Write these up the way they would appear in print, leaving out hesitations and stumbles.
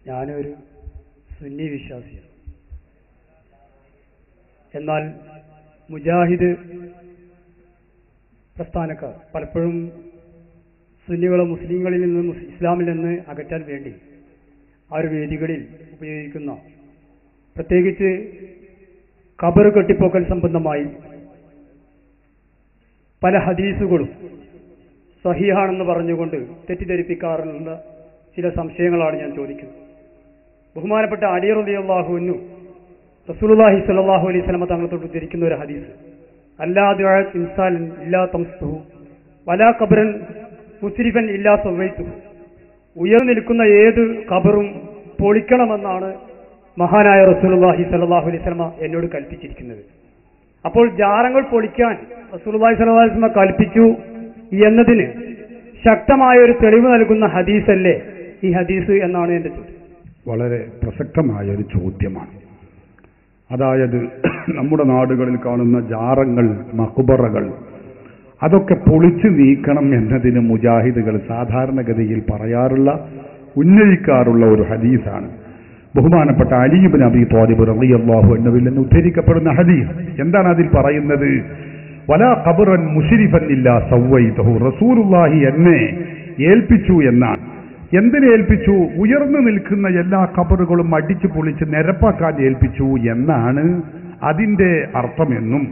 ഞാനൊരു സുന്നി വിശ്വാസിയാണ്. എന്നാൽ മുജാഹിദ് പ്രസ്ഥാനക്കാർ പലപ്പോഴും സുന്നികളെ മുസ്ലിങ്ങളിൽ നിന്ന് ഇസ്ലാമിൽ നിന്ന് അകറ്റാൻ വേണ്ടി ആ ഒരു വേദികളിൽ ഉപയോഗിക്കുന്ന പ്രത്യേകിച്ച് ഖബർ കെട്ടിപ്പോക്കൽ സംബന്ധമായി പല ഹദീസുകളും സഹീഹാണെന്ന് പറഞ്ഞുകൊണ്ട് തെറ്റിദ്ധരിപ്പിക്കാറുള്ള ചില സംശയങ്ങളാണ് ഞാൻ ചോദിക്കുന്നത്. ബഹുമാനപ്പെട്ട അലി റളിയല്ലാഹു അൻഹു റസൂലുള്ളാഹി സ്വല്ലല്ലാഹു അലൈഹി വസല്ലം തങ്ങളോട് ഉദ്ധരിക്കുന്ന ഒരു ഹദീസ്, അല്ലാ ദുആ ഇൻസാൻ ഇല്ലാ തംസ്തുഹു വലാ ഖബറൻ മുസ്രിഫൻ ഇല്ലാ സവൈതുഹു, ഉയർന്നു നിൽക്കുന്ന ഏത് ഖബറും പൊളിക്കണമെന്നാണ് മഹാനായ റസൂലുള്ളാഹി സ്വല്ലല്ലാഹു അലൈഹി വസല്ലം എന്നോട് കൽപ്പിച്ചിരിക്കുന്നത്. അപ്പോൾ ജാറങ്ങൾ പൊളിക്കാൻ റസൂലുള്ളാഹി സ്വല്ലല്ലാഹു അലൈഹി വസല്ലം കൽപ്പിച്ചു എന്നതിന് ശക്തമായ ഒരു തെളിവ് നൽകുന്ന ഹദീസല്ലേ ഈ ഹദീസ് എന്നാണ് എൻ്റെ ചോദ്യം. വളരെ പ്രസക്തമായ ഒരു ചോദ്യമാണ്. അതായത് നമ്മുടെ നാടുകളിൽ കാണുന്ന ജാറങ്ങൾ, മഖ്ബറകൾ, അതൊക്കെ പൊളിച്ചു നീക്കണം എന്നതിന് മുജാഹിദുകൾ സാധാരണഗതിയിൽ ഉന്നയിക്കാറുള്ള ഒരു ഹദീസാണ്. ബഹുമാനപ്പെട്ട അലി ഇബ്നു അബീ ത്വാലിബ് റളിയല്ലാഹു അൻഹുവിൽ നിന്ന് ഉദ്ധരിക്കപ്പെടുന്ന ഹദീസ്. എന്താണ് അതിൽ പറയുന്നത്? വലാ ഖബറൻ മുശ്രിഫൻ ഇല്ലാ സവ്വൈതഹു, റസൂലുള്ളാഹി എന്നെ ഏൽപ്പിച്ചു എന്നാണ്. എന്തിനെ ഏൽപ്പിച്ചു? ഉയർന്നു നിൽക്കുന്ന എല്ലാ ഖബറുകളും അടിച്ചു പൊളിച്ച് നിരപ്പാക്കാൻ ഏൽപ്പിച്ചു എന്നാണ് അതിന്റെ അർത്ഥമെന്നും,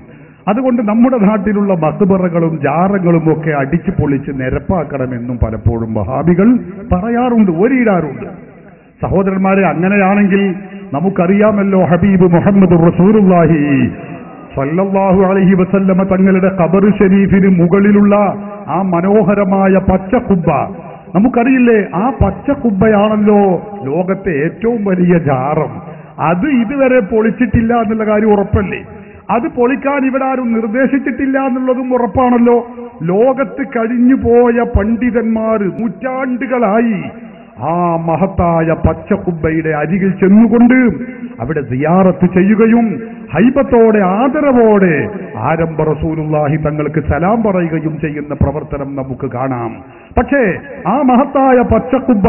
അതുകൊണ്ട് നമ്മുടെ നാട്ടിലുള്ള മഖ്ബറകളും ജാറങ്ങളും ഒക്കെ അടിച്ചു പൊളിച്ച് നിരപ്പാക്കണമെന്നും പലപ്പോഴും വഹാബികൾ പറയാറുണ്ട്, ഓരിയിടാറുണ്ട്. സഹോദരന്മാരെ, അങ്ങനെയാണെങ്കിൽ നമുക്കറിയാമല്ലോ ഹബീബ് മുഹമ്മദ് റസൂലുള്ളാഹി സ്വല്ലല്ലാഹു അലൈഹി വസല്ലമ തങ്ങളുടെ ഖബർ ഷരീഫിന് മുകളിലുള്ള ആ മനോഹരമായ പച്ചക്കുബ്ബ നമുക്കറിയില്ലേ? ആ പച്ചക്കുബ്ബയാണല്ലോ ലോകത്തെ ഏറ്റവും വലിയ ജാറം. അത് ഇതുവരെ പൊളിച്ചിട്ടില്ല എന്നുള്ള കാര്യം ഉറപ്പല്ലേ? അത് പൊളിക്കാൻ ഇവിടെ ആരും നിർദ്ദേശിച്ചിട്ടില്ല എന്നുള്ളതും ഉറപ്പാണല്ലോ. ലോകത്ത് കഴിഞ്ഞു പോയ പണ്ഡിതന്മാർ നൂറ്റാണ്ടുകളായി ആ മഹത്തായ പച്ചക്കുബ്ബയുടെ അരികിൽ ചെന്നുകൊണ്ട് അവിടെ സിയാറത്ത് ചെയ്യുകയും ഹൈബത്തോടെ ആദരവോടെ ആരംഭ റസൂലുള്ളാഹി തങ്ങൾക്ക് സലാം പറയുകയും ചെയ്യുന്ന പ്രവർത്തനം നമുക്ക് കാണാം. പക്ഷേ ആ മഹത്തായ പച്ചക്കുബ്ബ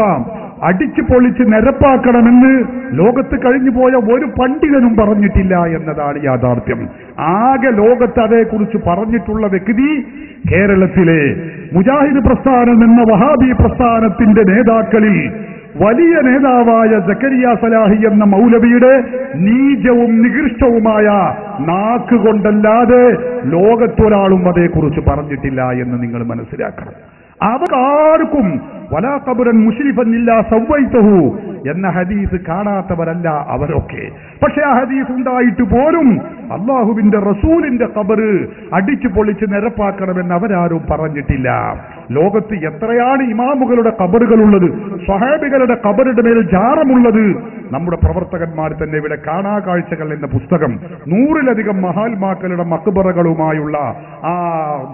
അടിച്ചു പൊളിച്ച് നിരപ്പാക്കണമെന്ന് ലോകത്ത് കഴിഞ്ഞു പോയ ഒരു പണ്ഡിതനും പറഞ്ഞിട്ടില്ല എന്നതാണ് യാഥാർത്ഥ്യം. ആകെ ലോകത്ത് അതേക്കുറിച്ച് പറഞ്ഞിട്ടുള്ള വ്യക്തി കേരളത്തിലെ മുജാഹിദ് പ്രസ്ഥാനം എന്ന വഹാബി പ്രസ്ഥാനത്തിന്റെ നേതാക്കളിൽ വലിയ നേതാവായ സക്കരിയ സലാഹി എന്ന മൗലവിയുടെ നീചവും നികൃഷ്ടവുമായ നാക്കുകൊണ്ടല്ലാതെ ലോകത്തൊരാളും അതേക്കുറിച്ച് പറഞ്ഞിട്ടില്ല എന്ന് നിങ്ങൾ മനസ്സിലാക്കണം. അവർക്കാർക്കും വലാ ഖബറൻ മുശ്രിഫൻ ഇല്ലാ സവ്വൈതഹു എന്ന ഹദീസ് കാണാത്തവരല്ല അവരൊക്കെ. പക്ഷെ ആ ഹദീസ് ഉണ്ടായിട്ട് പോലും അള്ളാഹുവിന്റെ റസൂലിന്റെ ഖബർ അടിച്ചു പൊളിച്ച് നിരപ്പാക്കണമെന്ന് അവരാരും പറഞ്ഞിട്ടില്ല. ലോകത്ത് എത്രയാണ് ഇമാമുകളുടെ ഖബറുകളുള്ളത്, സ്വഹാബികളുടെ ഖബറുടെ മേൽ ജാറമുള്ളത്. നമ്മുടെ പ്രവർത്തകന്മാർ തന്നെ ഇവിടെ കാണാ കാഴ്ചകൾ എന്ന പുസ്തകം 100-ലധികം മഹാത്മാക്കളുടെ മഖ്ബറകളുമായുള്ള ആ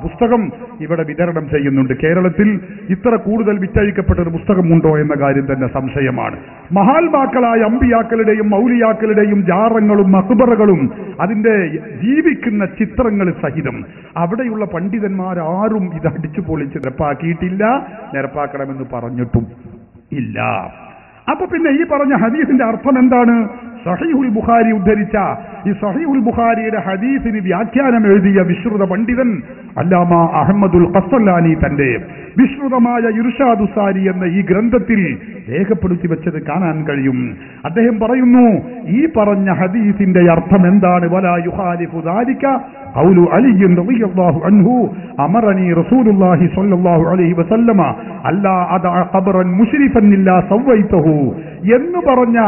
പുസ്തകം ഇവിടെ വിതരണം ചെയ്യുന്നുണ്ട്. കേരളത്തിൽ ഇത്ര കൂടുതൽ വിറ്റഴിക്കപ്പെട്ട ഒരു പുസ്തകമുണ്ടോ എന്ന കാര്യം തന്നെ സംശയമാണ്. മഹാത്മാക്കളായ അമ്പിയാക്കളുടെയും മൗലിയാക്കളുടെയും ജാറങ്ങളും മഖ്ബറകളും അതിന്റെ ജീവിക്കുന്ന ചിത്രങ്ങൾ സഹിതം അവിടെയുള്ള പണ്ഡിതന്മാരാരും ഇത് അടിച്ചു പൊളിച്ച് നിരപ്പാക്കിയിട്ടില്ല, നിരപ്പാക്കണമെന്ന് പറഞ്ഞിട്ടും ഇല്ല. അപ്പൊ പിന്നെ ഈ പറഞ്ഞ ഹദീസിന്റെ അർത്ഥം എന്താണ്? സഹീഹുൽ ബുഖാരി ഉദ്ധരിച്ച ഈ സഹീഹുൽ ബുഖാരിയുടെ ഹദീസിന് വ്യാഖ്യാനം എഴുതിയ വിശ്രുത പണ്ഡിതൻ അല്ലാമ അഹമ്മദുൽ ഖസ്സലാനി തന്റെ വിശ്രുതമായ ഇർഷാദു സാരി എന്ന ഈ ഗ്രന്ഥത്തിൽ രേഖപ്പെടുത്തി വെച്ചത് കാണാൻ കഴിയും. അദ്ദേഹം പറയുന്നു, ഈ പറഞ്ഞ ഹദീസിന്റെ അർത്ഥം എന്താണ്? വലാ യുഖാലിഫു ദാലിക ഖൗലു അലി റളിയല്ലാഹു അൻഹു അമറനി റസൂലുള്ളാഹി സ്വല്ലല്ലാഹു അലൈഹി വസല്ലമ അല്ലാ അദഅ ഖബറൻ മുശ്രിഫൻ ഇല്ലാ സവ്വൈതഹു എന്ന് പറഞ്ഞ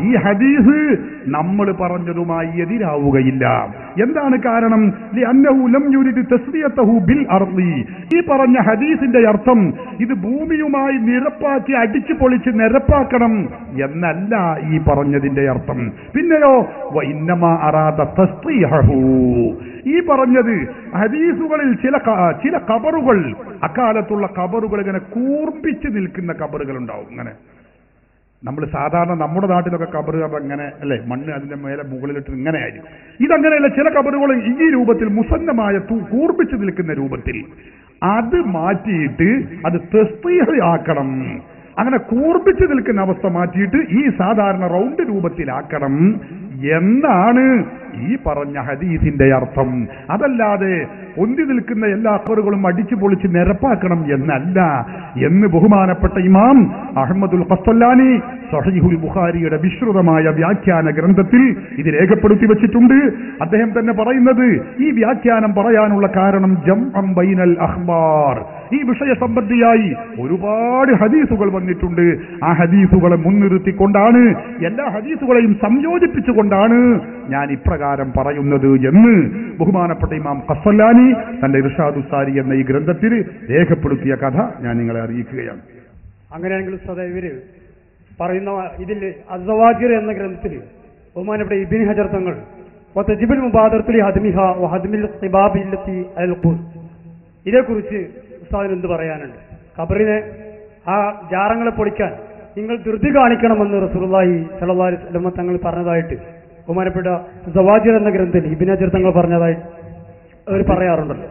ഈ ഹദീസ് നമ്മൾ പറഞ്ഞതുമായി എതിരാവുകയില്ല. എന്താണ് കാരണം? ലിഅന്നഹു ലം യുരിദ് തസ്വിയതഹു ബിൽ അർളി. ഈ പറഞ്ഞ ഹദീസിന്റെ അർത്ഥം ഇത് ഭൂമിയുമായി നിരപ്പാക്കി അടിച്ചു പൊളിച്ച് നിരപ്പാക്കണം എന്നല്ല ഈ പറഞ്ഞതിന്റെ അർത്ഥം. പിന്നെയോ വഇന്നമാ അറാദ തസ്തീഹു. ഈ പറഞ്ഞത് ഹദീസുകളിൽ ചില ഖബറുകൾ, അക്കാലത്തുള്ള ഖബറുകൾ ഇങ്ങനെ കൂർപ്പിച്ച് നിൽക്കുന്ന ഖബറുകൾ ഉണ്ടാവും. ഇങ്ങനെ നമ്മൾ സാധാരണ നമ്മുടെ നാട്ടിലൊക്കെ ഖബർ അങ്ങനെ അല്ലെ, മണ്ണ് അതിന്റെ മേലെ മുകളിലിട്ട് ഇങ്ങനെ ആയിരിക്കും. ഇതങ്ങനെയല്ല, ചില ഖബറുകൾ ഈ രൂപത്തിൽ മുസന്നമായ കൂർപ്പിച്ച് നിൽക്കുന്ന രൂപത്തിൽ അത് മാറ്റിയിട്ട് അത് തസ്തീഹ് ആക്കണം. അങ്ങനെ കൂർപ്പിച്ചു നിൽക്കുന്ന അവസ്ഥ മാറ്റിയിട്ട് ഈ സാധാരണ റൗണ്ട് രൂപത്തിലാക്കണം എന്നാണ് ഈ പറഞ്ഞ ഹദീസിന്റെ അർത്ഥം. അതല്ലാതെ പൊന്തി നിൽക്കുന്ന എല്ലാ ഖബറുകളും അടിച്ചു പൊളിച്ച് നിരപ്പാക്കണം എന്നല്ല എന്ന് ബഹുമാനപ്പെട്ട ഇമാം അഹ്മദുൽ ഖസ്സലാനി സഹീഹുൽ ബുഖാരിയുടെ വിശ്രുതമായ വ്യാഖ്യാന ഗ്രന്ഥത്തിൽ ഇത് രേഖപ്പെടുത്തി വെച്ചിട്ടുണ്ട്. അദ്ദേഹം തന്നെ പറയുന്നത്, ഈ വ്യാഖ്യാനം പറയാനുള്ള കാരണം ജംഅം ബൈനൽ അഖ്ബാർ, ഈ വിഷയ സംബന്ധിയായി ഒരുപാട് ഹദീസുകൾ വന്നിട്ടുണ്ട്. ആ ഹദീസുകളെ മുൻനിർത്തിക്കൊണ്ടാണ്, എല്ലാ ഹദീസുകളെയും സംയോജിപ്പിച്ചുകൊണ്ടാണ് ഞാൻ ഇപ്രകാരം പറയുന്നത് എന്ന് ബഹുമാനപ്പെട്ട ഇമാം ഖസ്സലാനി തന്റെ ഇർഷാദുസ് സാരി എന്ന ഈ ഗ്രന്ഥത്തിൽ രേഖപ്പെടുത്തിയ കഥ ഞാൻ നിങ്ങളെ അറിയിക്കുകയാണ്. അങ്ങനെയാണെങ്കിൽ ഇവര് പറയുന്ന ഇതിൽ അസ്സവാജിർ എന്ന ഗ്രന്ഥത്തിൽ ബഹുമാനപ്പെട്ട ഇബ്നു ഹജർ തങ്ങൾ വതജിബുൽ മുബാദറത്തുൽ ഹദ്മിഹ വഹദ്മിൽ ഖിബാബില്ലത്തി അൽഖുർ, ഇതേക്കുറിച്ച് ഉസ്താദിന് എന്ത് പറയാനുണ്ട്? ഖബറിനെ, ആ ജാറങ്ങളെ പൊളിക്കാൻ നിങ്ങൾ ധൃതി കാണിക്കണമെന്ന് റസൂലുള്ളാഹി സ്വല്ലല്ലാഹു അലൈഹി വസല്ലം തങ്ങൾ പറഞ്ഞതായിട്ട് ബഹുമാനപ്പെട്ട സവാജിർ എന്ന ഗ്രന്ഥത്തിൽ ഇബ്നു ഹജർ തങ്ങൾ പറഞ്ഞതായിട്ട് അവർ പറയാറുണ്ടല്ലോ.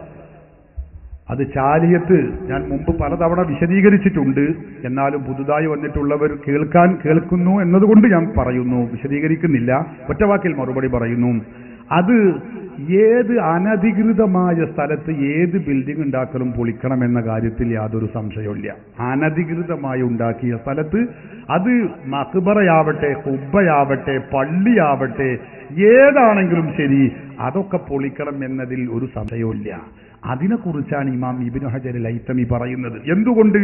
അത് ചാലിയത്ത് ഞാൻ മുമ്പ് പലതവണ വിശദീകരിച്ചിട്ടുണ്ട്. എന്നാലും പുതുതായി വന്നിട്ടുള്ളവർ കേൾക്കുന്നു എന്നതുകൊണ്ട് ഞാൻ പറയുന്നു, വിശദീകരിക്കുന്നില്ല. ഒറ്റവാക്കിൽ മറുപടി പറയുന്നു. അത് ഏത് അനധികൃതമായ സ്ഥലത്ത് ഏത് ബിൽഡിംഗ് ഉണ്ടാക്കലും പൊളിക്കണം എന്ന കാര്യത്തിൽ യാതൊരു സംശയമില്ല. അനധികൃതമായി ഉണ്ടാക്കിയ സ്ഥലത്ത് അത് മഖ്ബറയാവട്ടെ, ഖുബ്ബയാവട്ടെ, പള്ളിയാവട്ടെ, ഏതാണെങ്കിലും ശരി അതൊക്കെ പൊളിക്കണം എന്നതിൽ ഒരു സംശയമില്ല. അതിനെക്കുറിച്ചാണ് ഇമാം ഇബ്നു ഹജറുൽ ഹൈതമി പറയുന്നത്. എന്തുകൊണ്ട്?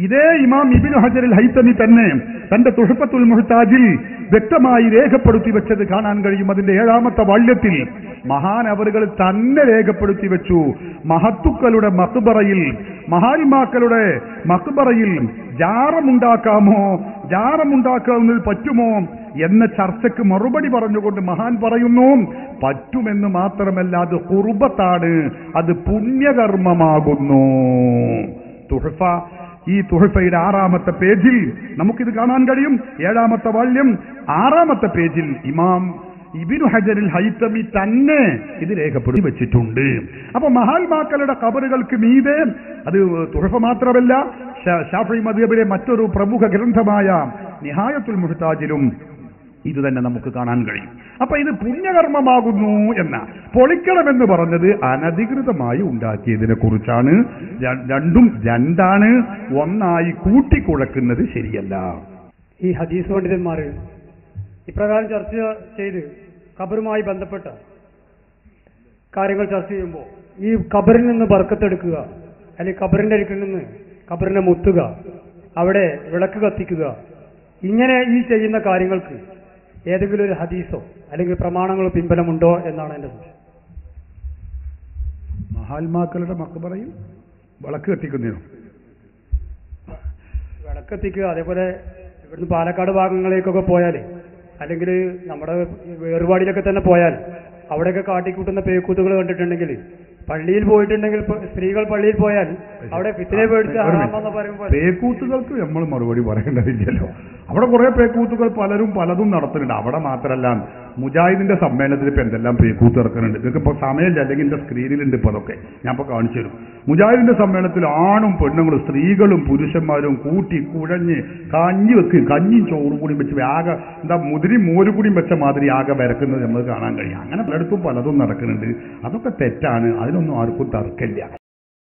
ഇതേ ഇമാം ഇബ്നു ഹജറുൽ ഹൈതമി തന്നെ തന്റെ തുഹ്ഫത്തുൽ മുഹ്താജിൽ വ്യക്തമായി രേഖപ്പെടുത്തി വെച്ചത് കാണാൻ കഴിയും. അതിന്റെ 7ാമത്തെ വാള്യത്തിൽ മഹാനവറുകൾ തന്നെ രേഖപ്പെടുത്തി വെച്ചു, മഹത്തുക്കളുടെ മഖ്ബറയിൽ, മഹാന്മാക്കളുടെ മഖ്ബറയിൽ ജാറമുണ്ടാക്കാമോ, ജാറമുണ്ടാക്കാവുന്നത് പറ്റുമോ എന്ന ചർച്ചയ്ക്ക് മറുപടി പറഞ്ഞുകൊണ്ട് മഹാൻ പറയുന്നു, പറ്റുമെന്ന് മാത്രമല്ല അത് ഖുർബത്താണ്, അത് പുണ്യകർമ്മമാകുന്നു. തുഹ്ഫ, ഈ തുഹ്ഫയുടെ 6ാമത്തെ പേജിൽ നമുക്കിത് കാണാൻ കഴിയും. 7ാമത്തെ വാള്യം 6ാമത്തെ പേജിൽ ഇമാം ഇബ്നു ഹജറുൽ ഹൈതമി തന്നെ ഇത് രേഖപ്പെടുത്തി വെച്ചിട്ടുണ്ട്. അപ്പൊ മഹാന്മാക്കളുടെ ഖബറുകൾക്ക് മീതെ, അത് തുഹ്ഫ മാത്രമല്ല, ശാഫിഈ മദ്ഹബിലെ മറ്റൊരു പ്രമുഖ ഗ്രന്ഥമായ നിഹായത്തുൽ മുഹ്താജിലും ഇത് തന്നെ നമുക്ക് കാണാൻ കഴിയും. അപ്പൊ ഇത് പുണ്യകർമ്മമാകുന്നു എന്ന, പൊളിക്കണമെന്ന് പറഞ്ഞത് അനധികൃതമായി ഉണ്ടാക്കിയതിനെ കുറിച്ചാണ്. രണ്ടും രണ്ടാണ്, ഒന്നായി കൂട്ടിക്കുഴക്കുന്നത് ശരിയല്ല. ഈ ഹദീസ് പണ്ഡിതന്മാർ ഇപ്രകാരം ചർച്ച ചെയ്ത് ഖബറുമായി ബന്ധപ്പെട്ട കാര്യങ്ങൾ ചർച്ച ചെയ്യുമ്പോൾ ഈ ഖബറിൽ നിന്ന് ബർക്കത്തെടുക്കുക, അല്ലെങ്കിൽ ഖബറിന്റെ അടുക്കിൽ നിന്ന് ഖബറിനെ മുത്തുക, അവിടെ വിളക്ക് കത്തിക്കുക, ഇങ്ങനെ ഈ ചെയ്യുന്ന കാര്യങ്ങൾക്ക് ഏതെങ്കിലും ഒരു ഹദീസോ അല്ലെങ്കിൽ പ്രമാണങ്ങളോ പിൻബലമുണ്ടോ എന്നാണ് എന്റെ സംശയം. മഹാത്മാക്കളുടെ മഖ്ബറയിൽ വിളക്ക് കത്തിക്കുന്നതിനോ? വിളക്ക് കത്തിക്കുക, അതേപോലെ ഇവിടുന്ന് പാലക്കാട് ഭാഗങ്ങളിലേക്കൊക്കെ പോയാൽ, അല്ലെങ്കിൽ നമ്മുടെ വേറുപാടിയിലൊക്കെ തന്നെ പോയാൽ അവിടെയൊക്കെ കാട്ടിക്കൂട്ടുന്ന പേക്കൂത്തുകൾ കണ്ടിട്ടുണ്ടെങ്കിൽ, പള്ളിയിൽ പോയിട്ടുണ്ടെങ്കിൽ, സ്ത്രീകൾ പള്ളിയിൽ പോയാൽ അവിടെ ഫിത്നെ പേടിച്ച് ആറാമെന്ന് പറയുമ്പോൾ പേക്കൂത്തുകൾക്ക് നമ്മൾ മറുപടി പറയേണ്ടതില്ലല്ലോ. അവിടെ കുറെ പേക്കൂത്തുകൾ പലരും പലതും നടത്തുന്നുണ്ട്. അവിടെ മാത്രമല്ല, മുജാഹിദിന്റെ സമ്മേളനത്തിൽ ഇപ്പൊ എന്തെല്ലാം പേക്കൂത്ത് ഇറക്കുന്നുണ്ട്. നിങ്ങൾക്ക് ഇപ്പൊ സമയമില്ല, അല്ലെങ്കിൽ എന്റെ സ്ക്രീനിലുണ്ട് ഇപ്പൊ അതൊക്കെ, ഞാൻ ഇപ്പൊ കാണിച്ചു തരും. മുജാഹിദിന്റെ സമ്മേളനത്തിൽ ആണും പെണ്ണുങ്ങളും സ്ത്രീകളും പുരുഷന്മാരും കൂട്ടി കുഴഞ്ഞ് കഞ്ഞിയും ചോറും കൂടി വെച്ച് ആകെ എന്താ മുതിരി മോര് കൂടിയും വെച്ച മാതിരി ആകെ വരക്കുന്നത് നമ്മൾ കാണാൻ കഴിയും. അങ്ങനെ പലയിടത്തും പലതും നടക്കുന്നുണ്ട്. അതൊക്കെ തെറ്റാണ്, അതിനൊന്നും ആർക്കും തർക്കമില്ല.